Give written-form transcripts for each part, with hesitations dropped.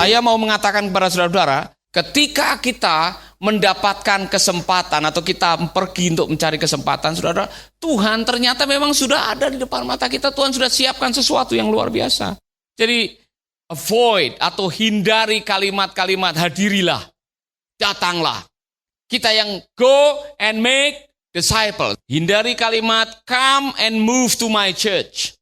Saya mau mengatakan kepada saudara-saudara, ketika kita mendapatkan kesempatan atau kita pergi untuk mencari kesempatan, saudara, Tuhan ternyata memang sudah ada di depan mata kita. Tuhan sudah siapkan sesuatu yang luar biasa. Jadi avoid atau hindari kalimat-kalimat hadirilah, datanglah. Kita yang go and make disciple. Hindari kalimat come and move to my church.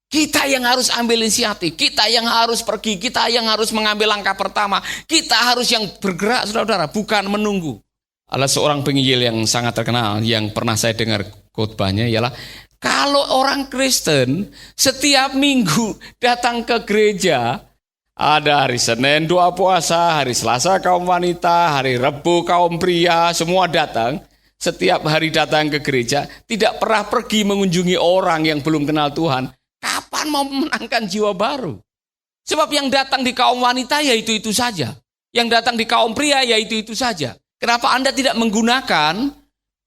Kita yang harus ambil inisiatif, kita yang harus pergi, kita yang harus mengambil langkah pertama. Kita harus yang bergerak, saudara-saudara, bukan menunggu. Ada seorang penginjil yang sangat terkenal, yang pernah saya dengar khotbahnya ialah, kalau orang Kristen setiap minggu datang ke gereja, ada hari Senin doa puasa, hari Selasa kaum wanita, hari Rabu kaum pria, semua datang. Setiap hari datang ke gereja, tidak pernah pergi mengunjungi orang yang belum kenal Tuhan. Kapan mau memenangkan jiwa baru? Sebab yang datang di kaum wanita ya itu saja. Yang datang di kaum pria ya itu saja. Kenapa Anda tidak menggunakan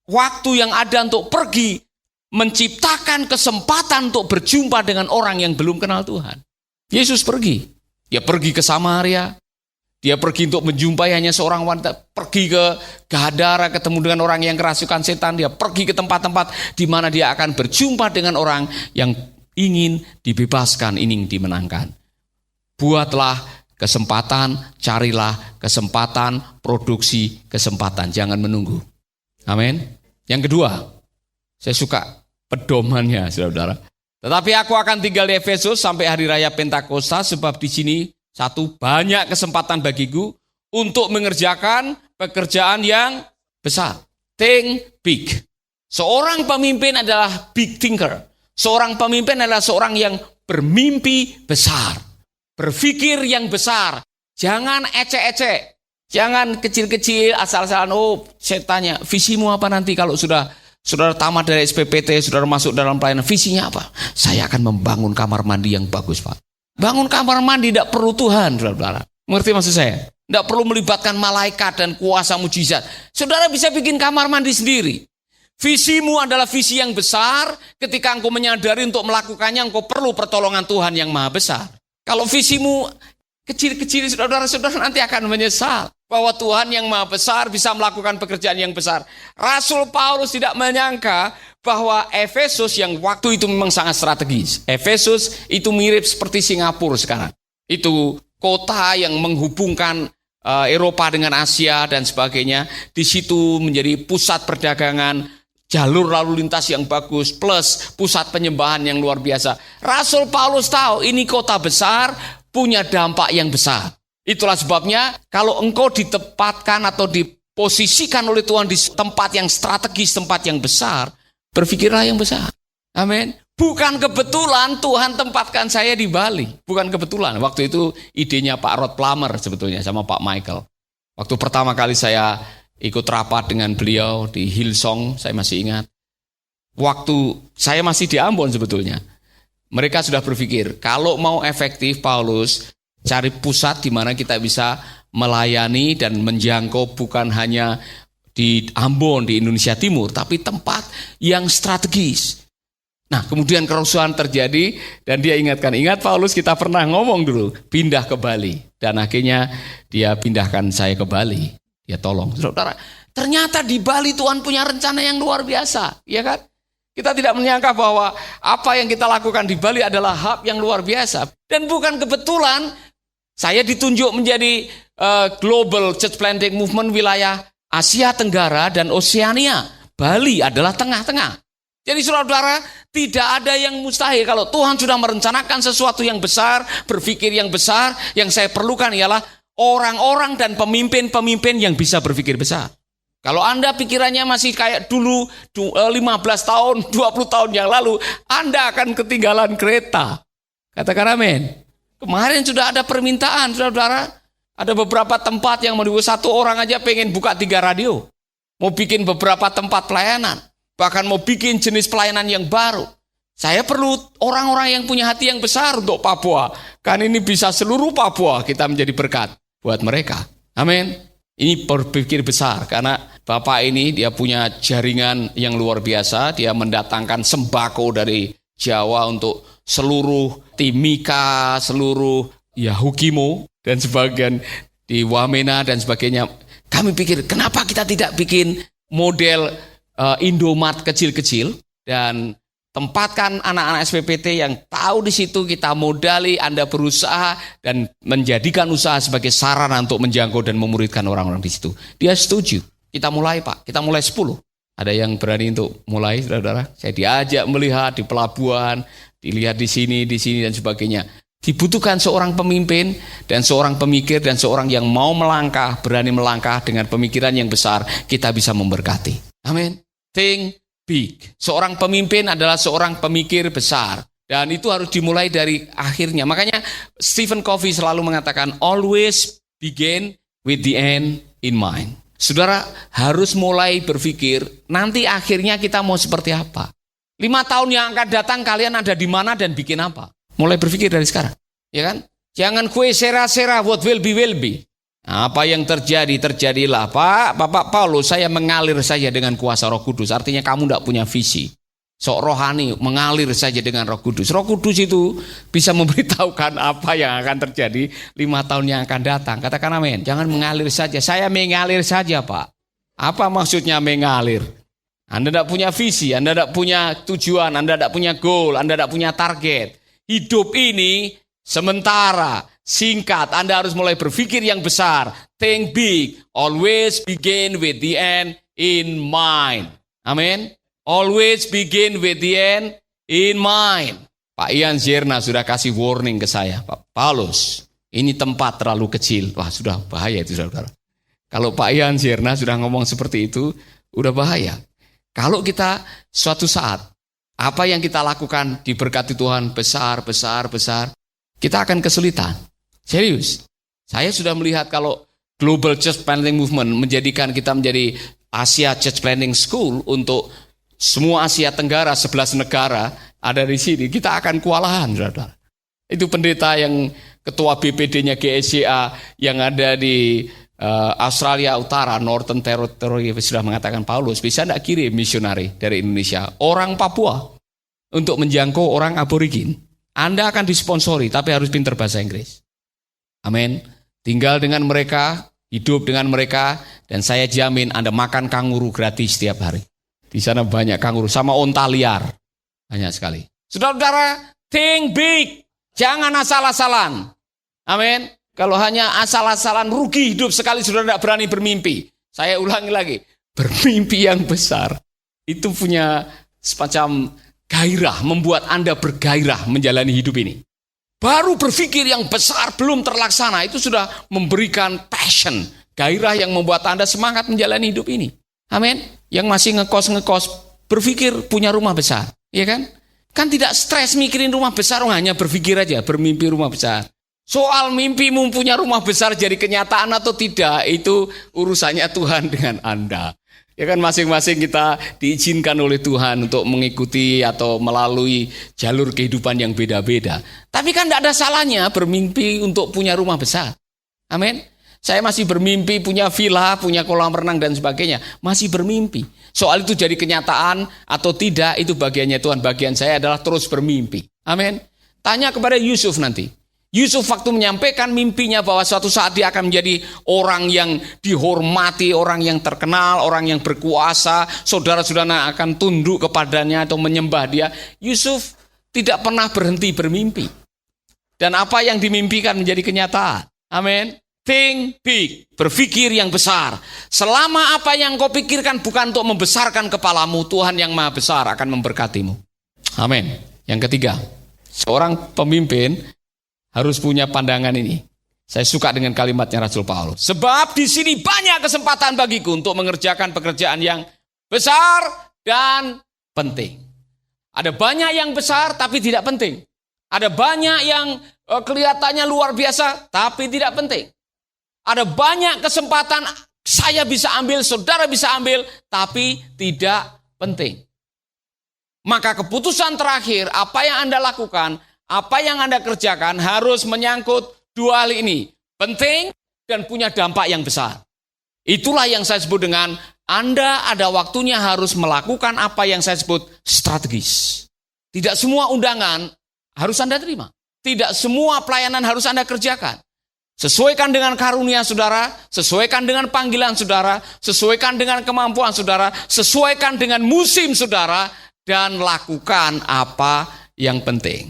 waktu yang ada untuk pergi, menciptakan kesempatan untuk berjumpa dengan orang yang belum kenal Tuhan? Yesus pergi. Dia pergi ke Samaria. Dia pergi untuk menjumpai hanya seorang wanita. Pergi ke Gadara, ketemu dengan orang yang kerasukan setan. Dia pergi ke tempat-tempat di mana dia akan berjumpa dengan orang yang ingin dibebaskan, ingin dimenangkan. Buatlah kesempatan, carilah kesempatan, produksi kesempatan. Jangan menunggu. Amin. Yang kedua, saya suka pedomannya, saudara-saudara. Tetapi aku akan tinggal di Efesus sampai hari raya Pentakosta, sebab di sini satu, banyak kesempatan bagiku untuk mengerjakan pekerjaan yang besar. Think big. Seorang pemimpin adalah big thinker. Seorang pemimpin adalah seorang yang bermimpi besar. Berpikir yang besar. Jangan ecek-ecek. Jangan kecil-kecil asal-asalan. Oh, saya tanya, visimu apa nanti kalau saudara tamat dari SPPT, saudara masuk dalam pelayanan, visinya apa? Saya akan membangun kamar mandi yang bagus, Pak. Bangun kamar mandi tidak perlu Tuhan, saudara. Mengerti maksud saya? Tidak perlu melibatkan malaikat dan kuasa mujizat. Saudara bisa bikin kamar mandi sendiri. Visimu adalah visi yang besar. Ketika engkau menyadari untuk melakukannya, engkau perlu pertolongan Tuhan yang maha besar. Kalau visimu kecil-kecil, saudara-saudara nanti akan menyesal bahwa Tuhan yang maha besar bisa melakukan pekerjaan yang besar. Rasul Paulus tidak menyangka bahwa Efesus yang waktu itu memang sangat strategis. Efesus itu mirip seperti Singapura sekarang. Itu kota yang menghubungkan Eropa dengan Asia dan sebagainya. Di situ menjadi pusat perdagangan, jalur lalu lintas yang bagus, plus pusat penyembahan yang luar biasa. Rasul Paulus tahu ini kota besar, punya dampak yang besar. Itulah sebabnya kalau engkau ditempatkan atau diposisikan oleh Tuhan di tempat yang strategis, tempat yang besar, berpikirlah yang besar. Amin. Bukan kebetulan Tuhan tempatkan saya di Bali. Bukan kebetulan. Waktu itu idenya Pak Rod Plummer sebetulnya sama Pak Michael. Waktu pertama kali saya ikut rapat dengan beliau di Hillsong, saya masih ingat. Waktu saya masih di Ambon sebetulnya. Mereka sudah berpikir, kalau mau efektif Paulus, cari pusat di mana kita bisa melayani dan menjangkau bukan hanya di Ambon, di Indonesia Timur, tapi tempat yang strategis. Nah, kemudian kerusuhan terjadi dan dia ingatkan, ingat Paulus kita pernah ngomong dulu, pindah ke Bali. Dan akhirnya dia pindahkan saya ke Bali. Dia tolong. Saudara, ternyata di Bali Tuhan punya rencana yang luar biasa. Ya kan? Kita tidak menyangka bahwa apa yang kita lakukan di Bali adalah hub yang luar biasa. Dan bukan kebetulan saya ditunjuk menjadi Global Church Planting Movement wilayah Asia Tenggara dan Oseania. Bali adalah tengah-tengah. Jadi saudara-saudara, tidak ada yang mustahil. Kalau Tuhan sudah merencanakan sesuatu yang besar, berpikir yang besar, yang saya perlukan ialah orang-orang dan pemimpin-pemimpin yang bisa berpikir besar. Kalau Anda pikirannya masih kayak dulu 15 tahun, 20 tahun yang lalu, Anda akan ketinggalan kereta. Katakan amin. Kemarin sudah ada permintaan, saudara-saudara. Ada beberapa tempat yang mau satu orang aja pengen buka 3 radio. Mau bikin beberapa tempat pelayanan. Bahkan mau bikin jenis pelayanan yang baru. Saya perlu orang-orang yang punya hati yang besar untuk Papua. Kan ini bisa seluruh Papua kita menjadi berkat buat mereka. Amin. Ini berpikir besar karena Bapak ini dia punya jaringan yang luar biasa. Dia mendatangkan sembako dari Jawa untuk seluruh Timika, seluruh Yahukimo. dan sebagian di Wamena dan sebagainya. Kami pikir, kenapa kita tidak bikin model Indomart kecil-kecil dan tempatkan anak-anak SPPT yang tahu di situ, kita modali, Anda berusaha dan menjadikan usaha sebagai sarana untuk menjangkau dan memuridkan orang-orang di situ. Dia setuju. Kita mulai, Pak. Kita mulai 10. Ada yang berani untuk mulai, saudara-saudara? Saya diajak melihat di pelabuhan, dilihat di sini dan sebagainya. Dibutuhkan seorang pemimpin dan seorang pemikir dan seorang yang mau melangkah, berani melangkah dengan pemikiran yang besar, kita bisa memberkati. Amin. Think big. Seorang pemimpin adalah seorang pemikir besar. Dan itu harus dimulai dari akhirnya. Makanya Stephen Covey selalu mengatakan, always begin with the end in mind. Saudara harus mulai berpikir, nanti akhirnya kita mau seperti apa. 5 tahun yang akan datang kalian ada di mana dan bikin apa. Mulai berpikir dari sekarang. Ya kan? Jangan kue sera-sera, what will be. Apa yang terjadi, terjadilah. Bapak Paulus, saya mengalir saja dengan kuasa Roh Kudus. Artinya kamu tidak punya visi. Sok rohani, mengalir saja dengan Roh Kudus. Roh Kudus itu bisa memberitahukan apa yang akan terjadi 5 tahun yang akan datang. Katakan amin. Jangan mengalir saja. Saya mengalir saja, Pak. Apa maksudnya mengalir? Anda tidak punya visi, Anda tidak punya tujuan, Anda tidak punya goal, Anda tidak punya target. Hidup ini sementara, singkat. Anda harus mulai berpikir yang besar. Think big. Always begin with the end in mind. Amin. Always begin with the end in mind. Pak Ian Zerna sudah kasih warning ke saya. Pak Paulus, ini tempat terlalu kecil. Wah, sudah bahaya itu, saudara. Kalau Pak Ian Zerna sudah ngomong seperti itu, udah bahaya. Kalau kita suatu saat, apa yang kita lakukan diberkati Tuhan besar, kita akan kesulitan. Serius. Saya sudah melihat kalau Global Church Planting Movement menjadikan kita menjadi Asia Church Planting School untuk semua Asia Tenggara, 11 negara ada di sini, kita akan kewalahan, saudara. Itu pendeta yang ketua BPD-nya GSCA yang ada di Australia Utara, Northern Territory, sudah mengatakan, Paulus, bisa tidak kirim misionari dari Indonesia, orang Papua, untuk menjangkau orang aborigin. Anda akan disponsori, tapi harus pintar bahasa Inggris. Amin. Tinggal dengan mereka, hidup dengan mereka, dan saya jamin Anda makan kanguru gratis setiap hari. Di sana banyak kanguru, sama onta liar. Banyak sekali. Saudara-saudara, think big. Jangan asal-asalan. Amin. Kalau hanya asal-asalan, rugi hidup sekali saudara tidak berani bermimpi. Saya ulangi lagi. Bermimpi yang besar. Itu punya semacam gairah, membuat Anda bergairah menjalani hidup ini. Baru berpikir yang besar belum terlaksana, itu sudah memberikan passion. Gairah yang membuat Anda semangat menjalani hidup ini. Amin. Yang masih ngekos, berpikir punya rumah besar, ya kan? Kan tidak stres mikirin rumah besar, hanya berpikir aja, bermimpi rumah besar. Soal mimpimu punya rumah besar jadi kenyataan atau tidak, itu urusannya Tuhan dengan Anda. Ya kan, masing-masing kita diizinkan oleh Tuhan untuk mengikuti atau melalui jalur kehidupan yang beda-beda. Tapi kan tidak ada salahnya bermimpi untuk punya rumah besar. Amin. Saya masih bermimpi punya villa, punya kolam renang dan sebagainya. Masih bermimpi. Soal itu jadi kenyataan atau tidak, itu bagiannya Tuhan. Bagian saya adalah terus bermimpi. Amin. Tanya kepada Yusuf nanti. Yusuf waktu menyampaikan mimpinya bahwa suatu saat dia akan menjadi orang yang dihormati, orang yang terkenal, orang yang berkuasa. Saudara-saudara akan tunduk kepadanya atau menyembah dia. Yusuf tidak pernah berhenti bermimpi. Dan apa yang dimimpikan menjadi kenyataan. Amin. Think big, berpikir yang besar. Selama apa yang kau pikirkan bukan untuk membesarkan kepalamu, Tuhan yang Maha Besar akan memberkatimu. Amin. Yang ketiga, seorang pemimpin harus punya pandangan ini. Saya suka dengan kalimatnya Rasul Paulus. Sebab di sini banyak kesempatan bagiku untuk mengerjakan pekerjaan yang besar dan penting. Ada banyak yang besar tapi tidak penting. Ada banyak yang kelihatannya luar biasa tapi tidak penting. Ada banyak kesempatan saya bisa ambil, saudara bisa ambil, tapi tidak penting. Maka keputusan terakhir, apa yang Anda lakukan, apa yang Anda kerjakan harus menyangkut dua hal ini. Penting dan punya dampak yang besar. Itulah yang saya sebut dengan Anda ada waktunya harus melakukan apa yang saya sebut strategis. Tidak semua undangan harus Anda terima. Tidak semua pelayanan harus Anda kerjakan. Sesuaikan dengan karunia saudara, sesuaikan dengan panggilan saudara, sesuaikan dengan kemampuan saudara, sesuaikan dengan musim saudara, dan lakukan apa yang penting.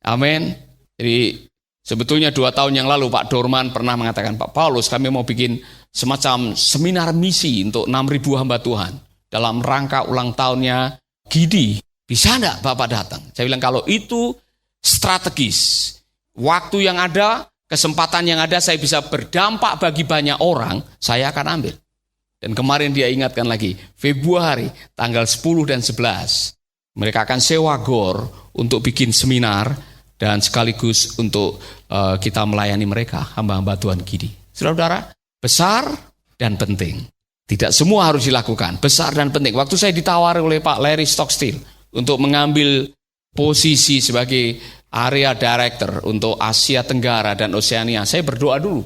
Amin. Jadi sebetulnya 2 tahun yang lalu Pak Dorman pernah mengatakan, Pak Paulus, kami mau bikin semacam seminar misi untuk 6.000 hamba Tuhan dalam rangka ulang tahunnya Gidi. Bisa enggak Bapak datang? Saya bilang kalau itu strategis, waktu yang ada, kesempatan yang ada, saya bisa berdampak bagi banyak orang, saya akan ambil. Dan kemarin dia ingatkan lagi, Februari tanggal 10 dan 11, mereka akan sewa GOR untuk bikin seminar dan sekaligus untuk kita melayani mereka, hamba-hamba Tuhan Gidi. Saudara-saudara, besar dan penting. Tidak semua harus dilakukan, besar dan penting. Waktu saya ditawari oleh Pak Larry Stockstill untuk mengambil posisi sebagai area director untuk Asia Tenggara dan Oseania, saya berdoa dulu.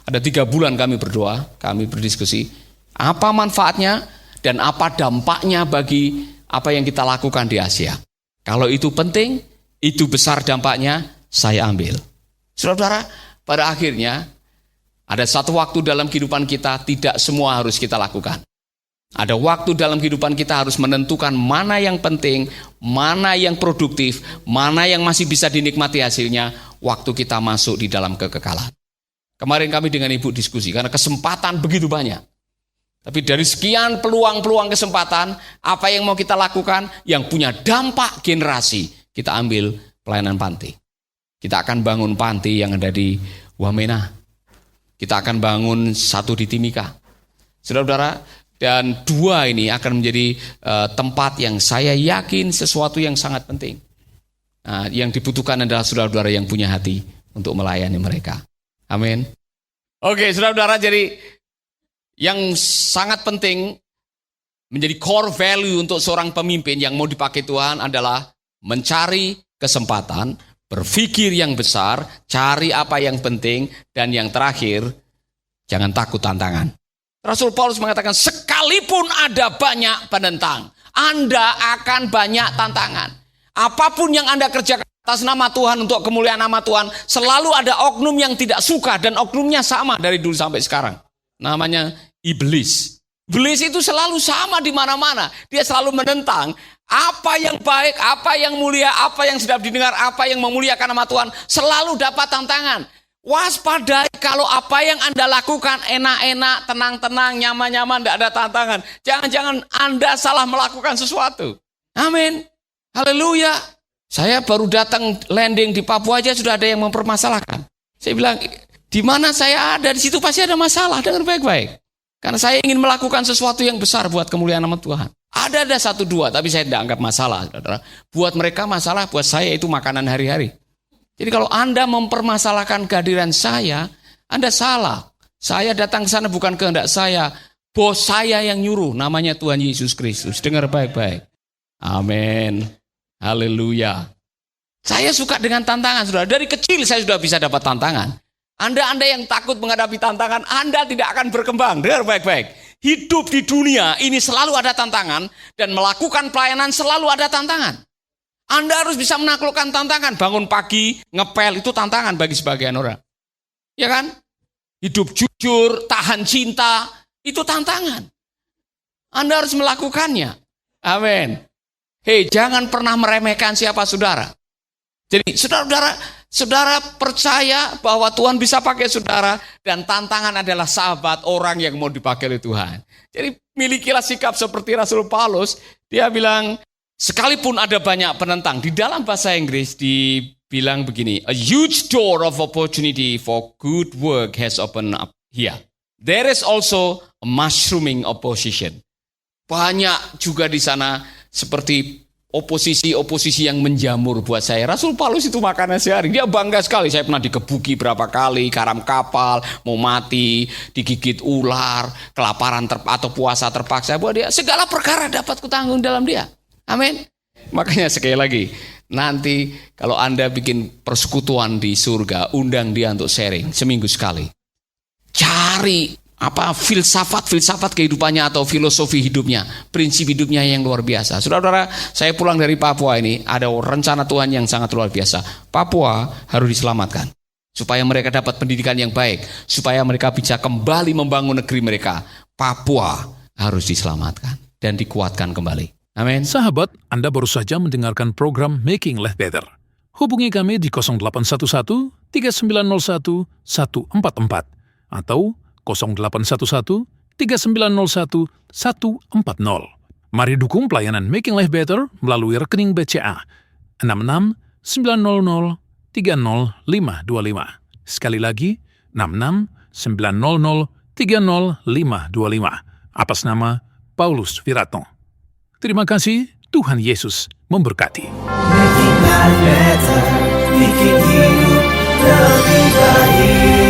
Ada 3 bulan kami berdoa, kami berdiskusi, apa manfaatnya dan apa dampaknya bagi apa yang kita lakukan di Asia. Kalau itu penting, itu besar dampaknya, saya ambil. Saudara-saudara, pada akhirnya, ada satu waktu dalam kehidupan kita, tidak semua harus kita lakukan. Ada waktu dalam kehidupan kita harus menentukan mana yang penting, mana yang produktif, mana yang masih bisa dinikmati hasilnya, waktu kita masuk di dalam kekekalan. Kemarin kami dengan Ibu diskusi, karena kesempatan begitu banyak. Tapi dari sekian peluang-peluang kesempatan, apa yang mau kita lakukan, yang punya dampak generasi, kita ambil pelayanan panti. Kita akan bangun panti yang ada di Wamena. Kita akan bangun 1 di Timika. Saudara-saudara, dan 2 ini akan menjadi tempat yang saya yakin sesuatu yang sangat penting. Nah, yang dibutuhkan adalah saudara-saudara yang punya hati untuk melayani mereka. Amin. Oke, saudara-saudara, jadi yang sangat penting menjadi core value untuk seorang pemimpin yang mau dipakai Tuhan adalah mencari kesempatan, berpikir yang besar, cari apa yang penting, dan yang terakhir, jangan takut tantangan. Rasul Paulus mengatakan, sekalipun ada banyak penentang, Anda akan banyak tantangan. Apapun yang Anda kerjakan atas nama Tuhan untuk kemuliaan nama Tuhan, selalu ada oknum yang tidak suka, dan oknumnya sama dari dulu sampai sekarang. Namanya iblis. Iblis itu selalu sama di mana-mana. Dia selalu menentang apa yang baik, apa yang mulia, apa yang sedap didengar, apa yang memuliakan nama Tuhan, selalu dapat tantangan. Waspadai kalau apa yang Anda lakukan enak-enak, tenang-tenang, nyaman-nyaman, tidak ada tantangan. Jangan-jangan Anda salah melakukan sesuatu. Amin. Haleluya. Saya baru datang landing di Papua aja sudah ada yang mempermasalahkan. Saya bilang, di mana saya ada, di situ pasti ada masalah. Dengar baik-baik. Karena saya ingin melakukan sesuatu yang besar buat kemuliaan nama Tuhan. Ada 1-2, tapi saya tidak anggap masalah. Saudara. Buat mereka masalah, buat saya itu makanan hari-hari. Jadi kalau Anda mempermasalahkan kehadiran saya, Anda salah. Saya datang ke sana bukan kehendak saya. Bos saya yang nyuruh, namanya Tuhan Yesus Kristus. Dengar baik-baik. Amin. Haleluya. Saya suka dengan tantangan, saudara. Dari kecil saya sudah bisa dapat tantangan. Anda yang takut menghadapi tantangan, Anda tidak akan berkembang. Dengar baik-baik. Hidup di dunia ini selalu ada tantangan, dan melakukan pelayanan selalu ada tantangan. Anda harus bisa menaklukkan tantangan. Bangun pagi, ngepel, itu tantangan bagi sebagian orang. Ya kan? Hidup jujur, tahan cinta, itu tantangan. Anda harus melakukannya. Amin. Hei, jangan pernah meremehkan siapa saudara. Jadi saudara percaya bahwa Tuhan bisa pakai saudara, dan tantangan adalah sahabat orang yang mau dipakai oleh Tuhan. Jadi milikilah sikap seperti Rasul Paulus. Dia bilang, sekalipun ada banyak penentang, di dalam bahasa Inggris dibilang begini, a huge door of opportunity for good work has opened up here. There is also a mushrooming opposition. Banyak juga di sana seperti oposisi yang menjamur buat saya. Rasul Paulus itu makanan sehari. Dia bangga sekali. Saya pernah dikebuki berapa kali, karam kapal, mau mati, digigit ular, kelaparan atau puasa terpaksa. Buat dia, segala perkara dapat kutanggung dalam dia. Amin. Makanya sekali lagi, nanti kalau Anda bikin persekutuan di surga, undang dia untuk sharing seminggu sekali. Cari filsafat kehidupannya atau filosofi hidupnya, prinsip hidupnya yang luar biasa. Saudara-saudara, saya pulang dari Papua ini, ada rencana Tuhan yang sangat luar biasa. Papua harus diselamatkan. supaya mereka dapat pendidikan yang baik, supaya mereka bisa kembali membangun negeri mereka. Papua harus diselamatkan dan dikuatkan kembali. Amin. Sahabat, Anda baru saja mendengarkan program Making Life Better. Hubungi kami di 0811 3901 144 atau 0811 3901 140. Mari dukung pelayanan Making Life Better melalui rekening BCA 66 900 30525. Sekali lagi, 66 900 30525. Atas nama Paulus Wiratno. Terima kasih, Tuhan Yesus memberkati. Making life better, bikin hidup lebih baik.